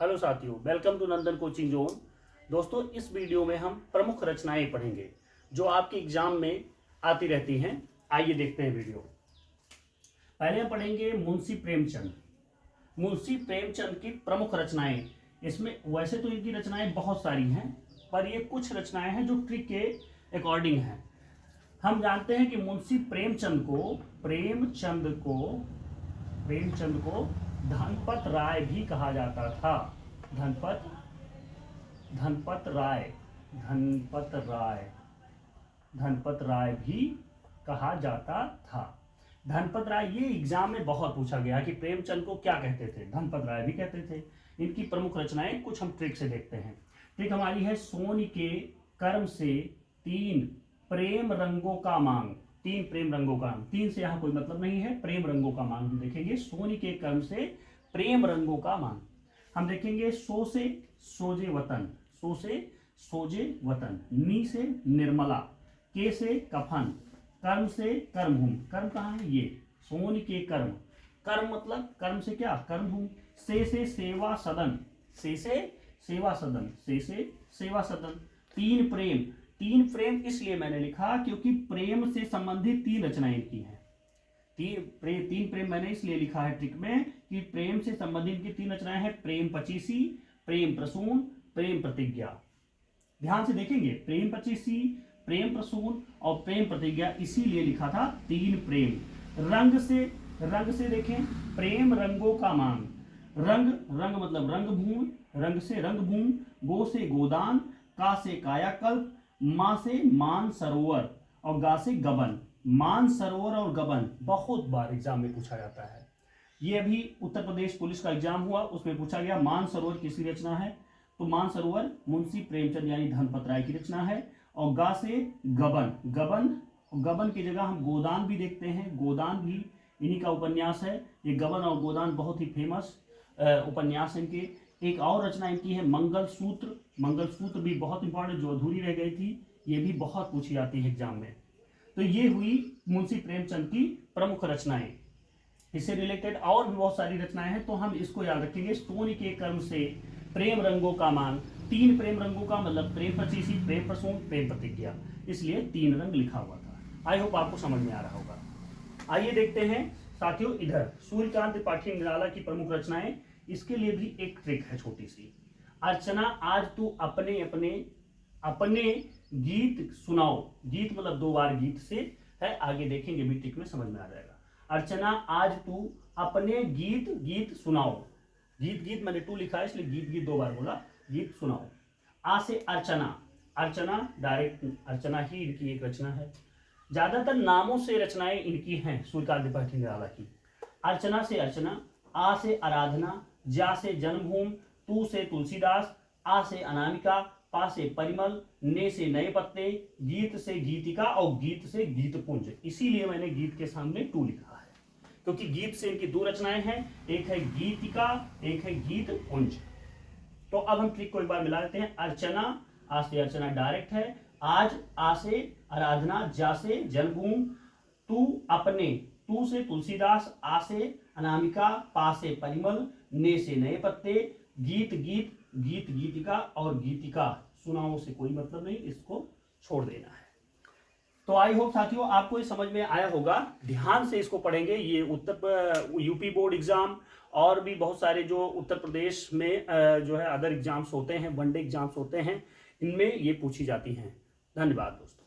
Hello साथियों, welcome to Nandan coaching zone. दोस्तों, इस वीडियो में हम प्रमुख रचनाएं पढ़ेंगे जो आपके एग्जाम में आती रहती हैं। आइए देखते हैं वीडियो। पहले हम पढ़ेंगे मुंशी प्रेमचंद। मुंशी प्रेमचंद की प्रमुख रचनाएं। इसमें वैसे तो इनकी रचनाएं बहुत सारी हैं, पर ये कुछ रचनाएं हैं जो ट्रिक के अकॉर्डिंग हैं। हम जानते हैं कि मुंशी प्रेमचंद को धनपत राय भी कहा जाता था। धनपत राय भी कहा जाता था। धनपत राय, ये एग्जाम में बहुत पूछा गया कि प्रेमचंद को क्या कहते थे। धनपत राय भी कहते थे। इनकी प्रमुख रचनाएं कुछ हम ट्रिक से देखते हैं। ट्रिक हमारी है सोनी के कर्म से तीन प्रेम रंगों का मांग। तीन प्रेम रंगों का, तीन से यहाँ कोई मतलब नहीं है, प्रेम रंगों का मांग हम देखेंगे। सोनी के कर्म से प्रेम रंगों का मांग हम देखेंगे। सो से सोजे वतन, नी से निर्मला, के से कफन, कर्म से कर्मभूमि। कर्म कहाँ है? ये सोनी के कर्म। कर्म मतलब कर्म से क्या? कर्मभूमि। से सेवा सदन, सेवा सदन। तीन प्रेम इसलिए मैंने लिखा क्योंकि प्रेम से संबंधित तीन रचनाएं की हैं। तीन प्रेम मैंने इसलिए लिखा है ट्रिक में कि प्रेम से संबंधित की तीन रचनाएं हैं। प्रेम पचीसी, प्रेम प्रसून, प्रेम प्रतिज्ञा। ध्यान से देखेंगे, प्रेम पचीसी, प्रेम प्रसून और प्रेम प्रतिज्ञा इसीलिए लिखा था तीन प्रेम। रंग से देखें, प्रेम रंगों का मांग। रंग मतलब रंगभूमि, रंग से रंगभूमि। गो से गोदान, का से कायाकल्प, मां से मान सरोवर और गा से गबन। मान सरोवर और गबन बहुत बार एग्जाम में पूछा जाता है। ये अभी उत्तर प्रदेश पुलिस का एग्जाम हुआ, उसमें पूछा गया मान सरोवर किसकी रचना है, तो मान सरोवर मुंशी प्रेमचंद यानी धनपत राय की रचना है। और गा से गबन की जगह हम गोदान भी देखते हैं। गोदान भी इन्हीं का उपन्यास है। ये गबन और गोदान बहुत ही फेमस उपन्यास इनके। एक और रचना इनकी है मंगलसूत्र भी बहुत इंपॉर्टेंट, जो अधूरी रह गई थी। ये भी बहुत पूछी जाती है एग्जाम में। तो ये हुई मुंशी प्रेमचंद की प्रमुख रचनाएं। इससे रिलेटेड और भी बहुत सारी रचनाएं हैं, तो हम इसको याद रखेंगे। सोनी के कर्म से प्रेम रंगों का मांग। तीन प्रेम रंगों का मतलब प्रेम पचीसी, प्रेम प्रसून, प्रेम प्रतिज्ञा, इसलिए तीन रंग लिखा हुआ था। आई होप आपको समझ में आ रहा होगा। आइए देखते हैं साथियों, इधर सूर्यकांत त्रिपाठी निराला की प्रमुख रचनाएं। इसके लिए भी एक ट्रिक है छोटी सी। अर्चना, आज तू अपने गीत सुनाओ। गीत मतलब दो बार गीत से है, आगे देखेंगे भी ट्रिक में समझ में आ जाएगा। अर्चना, आज तू अपने गीत सुनाओ। गीत मैंने टू लिखा है इसलिए गीत दो बार बोला। गीत सुनाओ। आ से अर्चना डायरेक्ट अर्चना ही इनकी एक रचना है। ज्यादातर नामों से रचनाएं इनकी हैं सूर्यकांत त्रिपाठी निराला की। अर्चना से अर्चना, आ से आराधना, जा से जन्मभूमि, तू से तुलसीदास, आ से अनामिका, पा से परिमल, ने से नए पत्ते, गीत से गीतिका और गीत से गीतपुंज। इसीलिए मैंने गीत के सामने टू लिखा है, क्योंकि गीत से इनकी दो रचनाएं हैं, एक है गीतिका, एक है गीतपुंज। तो अब हम ट्रिक को एक बार मिला लेते हैं। अर्चना, आ से अर्चना डायरेक्ट है। आज, आ से आराधना, जा से जन्मभूमि, तू अपने, तू से तुलसीदास, आ से अनामिका, पा से परिमल, ने से नए पत्ते, गीत गीतिका और गीतिका। सुनाओ से कोई मतलब नहीं, इसको छोड़ देना है। तो आई होप साथियों आपको ये समझ में आया होगा। ध्यान से इसको पढ़ेंगे। ये यूपी बोर्ड एग्जाम और भी बहुत सारे जो उत्तर प्रदेश में जो है अदर एग्जाम्स होते हैं, वनडे एग्जाम्स होते हैं, इनमें ये पूछी जाती हैं। धन्यवाद दोस्तों।